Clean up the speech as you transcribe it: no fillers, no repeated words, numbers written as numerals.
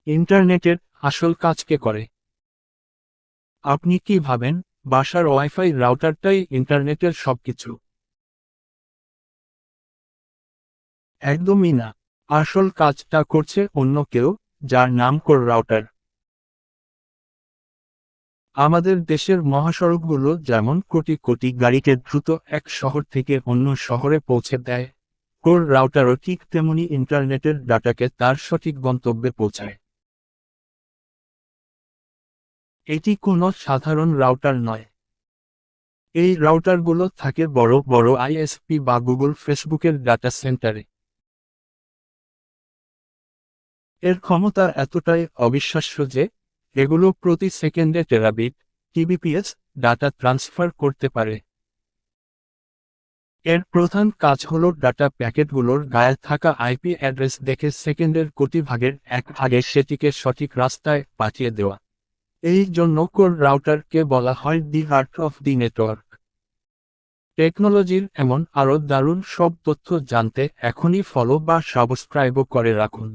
ইন্টারনেটের আসল কাজ কে করে? আপনি কি ভাবেন বাসার ওয়াইফাই রাউটারটাই ইন্টারনেটের সবকিছু? একদমই না। আসল কাজটা করছে অন্য কেউ, যার নাম কোর রাউটার। আমাদের দেশের মহাসড়কগুলো যেমন কোটি কোটি গাড়িকে দ্রুত এক শহর থেকে অন্য শহরে পৌঁছে দেয়, কোর রাউটারও ঠিক তেমনি ইন্টারনেটের ডাটাকে তার সঠিক গন্তব্যে পৌঁছায়। এটি কোনো সাধারণ রাউটার নয়। এই রাউটারগুলো থাকে বড় বড় আইএসপি বা গুগল ফেসবুকের ডাটা সেন্টারে। এর ক্ষমতা এতটাই অবিশ্বাস্য যে এগুলো প্রতি সেকেন্ডে টেরাবিট টিবিপিএস ডাটা ট্রান্সফার করতে পারে। এর প্রধান কাজ হল ডাটা প্যাকেটগুলোর গায়ে থাকা আইপি অ্যাড্রেস দেখে সেকেন্ডের কোটি ভাগের এক ভাগে সেটিকে সঠিক রাস্তায় পাঠিয়ে দেওয়া। এই জন্য কোর রাউটারকে বলা হয় দি হার্ট অফ দি নেটওয়ার্ক। টেকনোলজির এমন আরও দারুণ সব তথ্য জানতে এখনই ফলো বা সাবস্ক্রাইবও করে রাখুন।